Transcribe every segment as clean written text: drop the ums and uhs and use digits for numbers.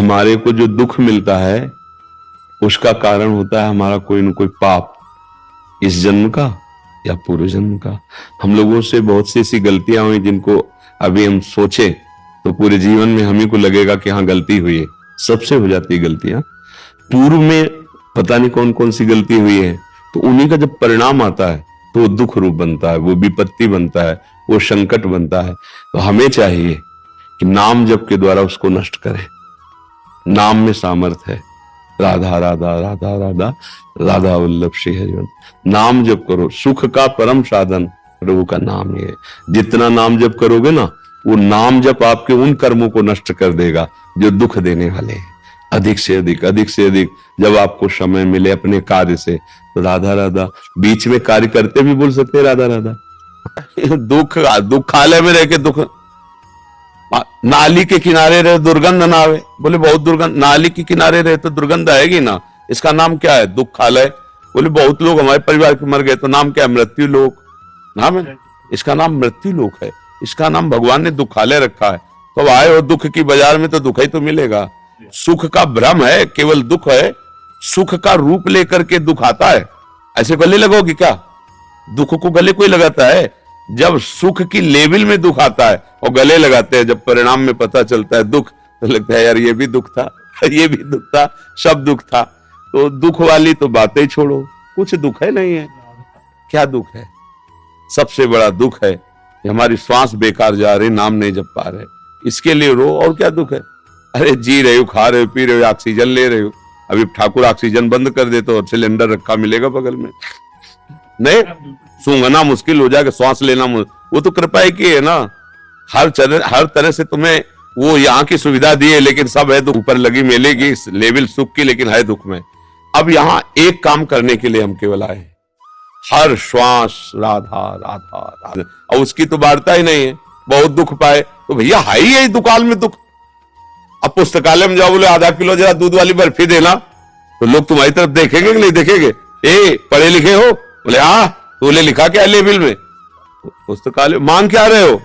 हमारे को जो दुख मिलता है उसका कारण होता है हमारा कोई न कोई पाप, इस जन्म का या पूर्व जन्म का। हम लोगों से बहुत सी ऐसी गलतियां हुई जिनको अभी हम सोचे तो पूरे जीवन में हम ही को लगेगा कि हाँ गलती हुई है। सबसे हो जाती है गलतियां, पूर्व में पता नहीं कौन कौन सी गलती हुई है, तो उन्हीं का जब परिणाम आता है तो वो दुख रूप बनता है, वो विपत्ति बनता है, वो संकट बनता है। तो हमें चाहिए कि नाम जप के द्वारा उसको नष्ट करें। नाम में सामर्थ्य है। राधा राधा राधा राधा राधा वल्लभ श्री हरिवंश। नाम जप करो, सुख का परम साधन प्रभु का नाम ही है। जितना नाम जप करोगे ना, वो नाम जप आपके उन कर्मों को नष्ट कर देगा जो दुख देने वाले हैं। अधिक से अधिक, अधिक से अधिक जब आपको समय मिले अपने कार्य से, तो राधा राधा बीच में कार्य करते भी बोल सकते हैं राधा राधा। दुखालय में रह के दुख, नाली के किनारे रहे दुर्गंध ना आवे, बोले बहुत दुर्गंध, नाली के किनारे रहे तो दुर्गंध आएगी ना, इसका नाम क्या है? दुखालय। बोले बहुत लोग हमारे परिवार के मर गए तो नाम क्या है? मृत्यु लोक। नाम है, इसका नाम मृत्यु लोक है, इसका नाम भगवान ने दुखालय रखा है। तो अब आए हो दुख की बाजार में तो दुख ही तो मिलेगा। सुख का भ्रम है, केवल दुख है। सुख का रूप लेकर के दुख आता है। ऐसे गले लगोगे क्या? दुख को गले कोई लगाता है? जब सुख की लेवल में दुख आता है और गले लगाते हैं, जब परिणाम में पता चलता है दुख, तो लगता है यार ये भी दुख था, ये भी दुख था, सब दुख था। तो दुख वाली तो बातें ही छोड़ो, कुछ दुख है नहीं है। क्या दुख है? सबसे बड़ा दुख है कि हमारी श्वास बेकार जा रही, नाम नहीं जप पा रहे, इसके लिए रो। और क्या दुख है? अरे जी रहे हो, खा रहे हो, पी रहे हो, ऑक्सीजन ले रहे हो। अभी ठाकुर ऑक्सीजन बंद कर दे तो सिलेंडर रखा मिलेगा बगल में, नहीं सूंघना मुश्किल हो जाएगा, श्वास लेना वो तो कृपा ही की है ना। हर तरह से तुम्हें वो यहाँ की सुविधा दी है, लेकिन सब है दुख। ऊपर लगी मेले की लेवल सुख की, लेकिन है दुख में। अब यहाँ एक काम करने के लिए हम केवल आए, हर श्वास राधा राधा राधा, और उसकी तो वार्ता ही नहीं है। बहुत दुख पाए तो भैया है ही दुकान में दुख। अब पुस्तकालय में जाओ, बोले आधा किलो जरा दूध वाली बर्फी देना, तो लोग तुम्हारी तरफ देखेंगे कि नहीं देखेंगे? ए पढ़े लिखे हो? बोले हाँ। तूने लिखा क्या लेबिल में? पुस्तकालय मांग क्या रहे हो?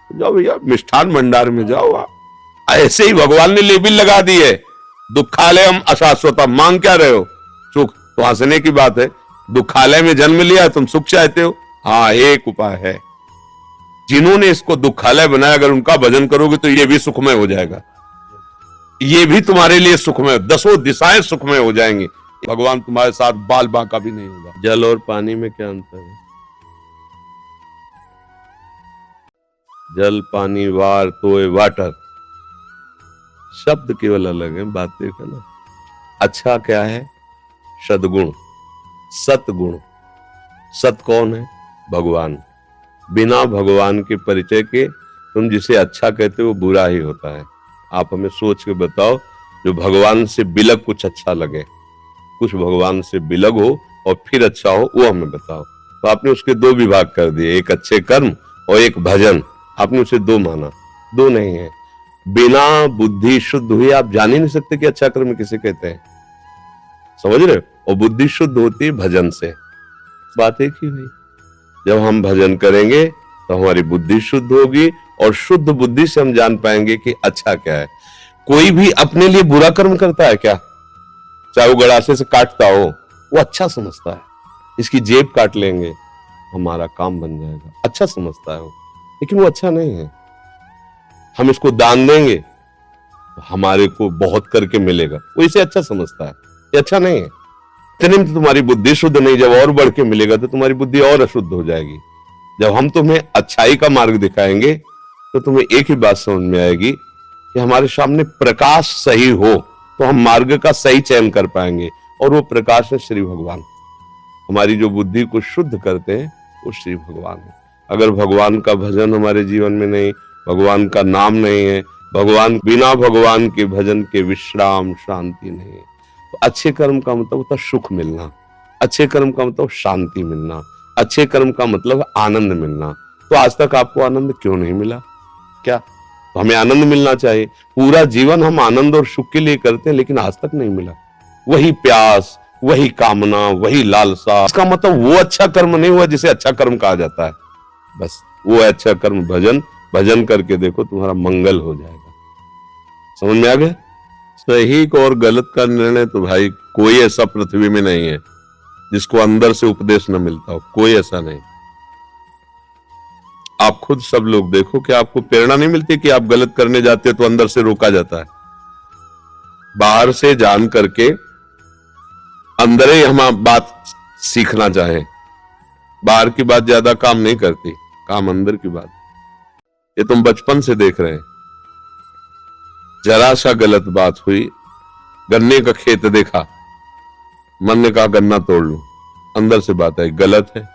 जाओ भैया मिष्ठान भंडार में जाओ। ऐसे ही भगवान ने लेबिल लगा दी है, दुखालयम अशाश्वतम। मांग क्या रहे हो? सुख। तो हंसने की बात है, दुखालय में जन्म लिया, तुम सुख चाहते हो? हाँ, एक उपाय है, जिन्होंने इसको दुखालय बनाया, अगर उनका भजन करोगे तो ये भी सुखमय हो जाएगा। ये भी तुम्हारे लिए सुखमय, दसों दिशाएं सुखमय हो जाएंगी। भगवान तुम्हारे साथ बाल बांका भी नहीं होगा। जल और पानी में क्या अंतर है? जल पानी वार तोय वाटर, शब्द केवल अलग है, बातें अलग। अच्छा क्या है? सद्गुण, सतगुण। सत कौन है? भगवान। बिना भगवान के परिचय के तुम जिसे अच्छा कहते हो वो बुरा ही होता है। आप हमें सोच के बताओ, जो भगवान से बिलग कुछ अच्छा लगे, कुछ भगवान से बिलग हो और फिर अच्छा हो, वो हमें बताओ। तो आपने उसके दो विभाग कर दिए, एक अच्छे कर्म और एक भजन। आपने उसे दो माना, दो नहीं है। बिना बुद्धि शुद्ध हुई आप जान ही नहीं सकते कि अच्छा कर्म किसे कहते हैं। समझ रहे हो? और बुद्धि शुद्ध होती है भजन से। बात एक ही हुई। जब हम भजन करेंगे तो हमारी बुद्धि शुद्ध होगी, और शुद्ध बुद्धि से हम जान पाएंगे कि अच्छा क्या है। कोई भी अपने लिए बुरा कर्म करता है क्या? चाहे वो गड़ासे से काटता हो, वो अच्छा समझता है, इसकी जेब काट लेंगे हमारा काम बन जाएगा, अच्छा समझता है वो, लेकिन वो अच्छा नहीं है। हम इसको दान देंगे तो हमारे को बहुत करके मिलेगा, वो इसे अच्छा समझता है, ये अच्छा नहीं है। इतने में तुम्हारी बुद्धि शुद्ध नहीं, जब और बढ़ के मिलेगा तो तुम्हारी बुद्धि और अशुद्ध हो जाएगी। जब हम तुम्हें अच्छाई का मार्ग दिखाएंगे तो तुम्हें एक ही बात समझ में आएगी कि हमारे सामने प्रकाश सही हो तो हम मार्ग का सही चयन कर पाएंगे, और वो प्रकाश है श्री भगवान। हमारी जो बुद्धि को शुद्ध करते हैं वो श्री भगवान है। अगर भगवान का भजन हमारे जीवन में नहीं, भगवान का नाम नहीं है, बिना भगवान के भजन के विश्राम शांति नहीं है। तो अच्छे कर्म का मतलब होता है सुख मिलना, अच्छे कर्म का मतलब शांति मिलना, अच्छे कर्म का मतलब आनंद मिलना। तो आज तक आपको आनंद क्यों नहीं मिला? क्या? तो हमें आनंद मिलना चाहिए। पूरा जीवन हम आनंद और सुख के लिए करते हैं, लेकिन आज तक नहीं मिला। वही प्यास, वही कामना, वही लालसा। इसका मतलब वो अच्छा कर्म नहीं हुआ जिसे अच्छा कर्म कहा जाता है। बस वो अच्छा कर्म भजन। भजन करके देखो, तुम्हारा मंगल हो जाएगा। समझ में आ गया? सही को और गलत का निर्णय तो भाई कोई ऐसा पृथ्वी में नहीं है जिसको अंदर से उपदेश न मिलता हो, कोई ऐसा नहीं। आप खुद सब लोग देखो कि आपको प्रेरणा नहीं मिलती कि आप गलत करने जाते हो तो अंदर से रोका जाता है। बाहर से जान करके अंदर ही हम आप बात सीखना चाहें। बाहर की बात ज्यादा काम नहीं करती, काम अंदर की बात। ये तुम बचपन से देख रहे हैं। जरा सा गलत बात हुई, गन्ने का खेत देखा, मन ने कहा गन्ना तोड़ लूं, अंदर से बात आई गलत है।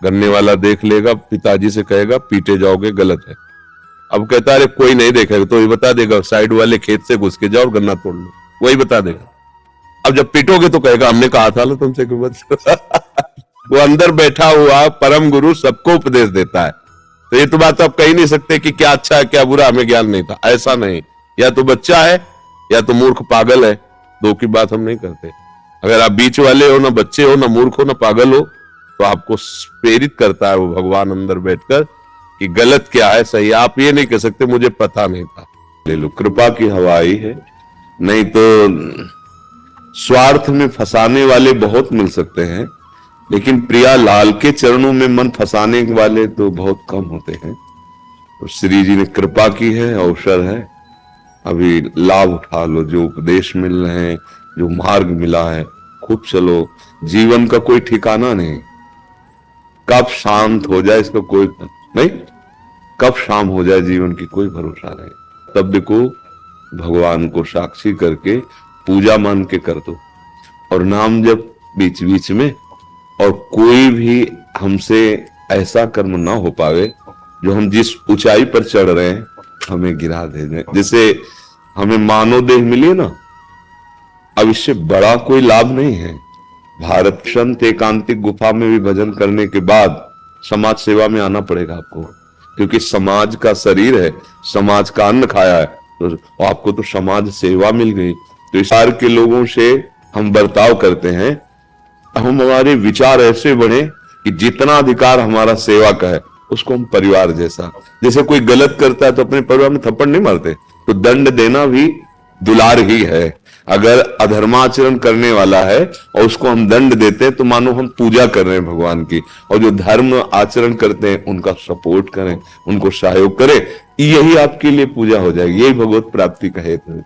गन्ने वाला देख लेगा, पिताजी से कहेगा पीटे जाओगे, गलत है। अब कहता अरे कोई नहीं देखेगा, तो ये बता देगा साइड वाले खेत से घुस के जाओ और गन्ना तोड़ लो, वही बता देगा। अब जब पीटोगे तो कहेगा हमने कहा था ना तुमसे कि वो अंदर बैठा हुआ परम गुरु सबको उपदेश देता है। तो ये तो बात आप कह ही नहीं सकते कि क्या अच्छा है क्या बुरा, हमें ज्ञान नहीं था, ऐसा नहीं। या तो बच्चा है या तो मूर्ख पागल है, दो की बात हम नहीं करते। अगर आप बीच वाले हो, ना बच्चे हो, ना मूर्ख हो, ना पागल हो, तो आपको प्रेरित करता है वो भगवान अंदर बैठकर कि गलत क्या है सही। आप ये नहीं कह सकते मुझे पता नहीं था। ले लो, कृपा की हवा आई है, नहीं तो स्वार्थ में फंसाने वाले बहुत मिल सकते हैं, लेकिन प्रिया लाल के चरणों में मन फंसाने वाले तो बहुत कम होते हैं। तो श्री जी ने कृपा की है, अवसर है, अभी लाभ उठा लो। जो उपदेश मिल रहे हैं, जो मार्ग मिला है, खूब चलो। जीवन का कोई ठिकाना नहीं, कब शांत हो जाए इसका कोई नहीं, कब शाम हो जाए जीवन की कोई भरोसा नहीं। तब को भगवान को साक्षी करके पूजा मान के कर दो और नाम जब बीच बीच में, और कोई भी हमसे ऐसा कर्म ना हो पावे जो हम जिस ऊंचाई पर चढ़ रहे हैं हमें गिरा दे। जैसे हमें मानव देह मिली ना, अब इससे बड़ा कोई लाभ नहीं है। भारत संत एकांतिक गुफा में भी भजन करने के बाद समाज सेवा में आना पड़ेगा आपको, क्योंकि समाज का शरीर है, समाज का अन्न खाया है, तो आपको तो समाज सेवा मिल गई। तो इस बार के लोगों से हम बर्ताव करते हैं, हम हमारे विचार ऐसे बने कि जितना अधिकार हमारा सेवा का है उसको हम परिवार जैसा। जैसे कोई गलत करता है तो अपने परिवार में थप्पड़ नहीं मारते, तो दंड देना भी दुलार ही है। अगर अधर्माचरण करने वाला है और उसको हम दंड देते हैं तो मानो हम पूजा कर रहे हैं भगवान की। और जो धर्म आचरण करते हैं उनका सपोर्ट करें, उनको सहयोग करें, यही आपके लिए पूजा हो जाएगी, यही भगवत प्राप्ति का हेतु है।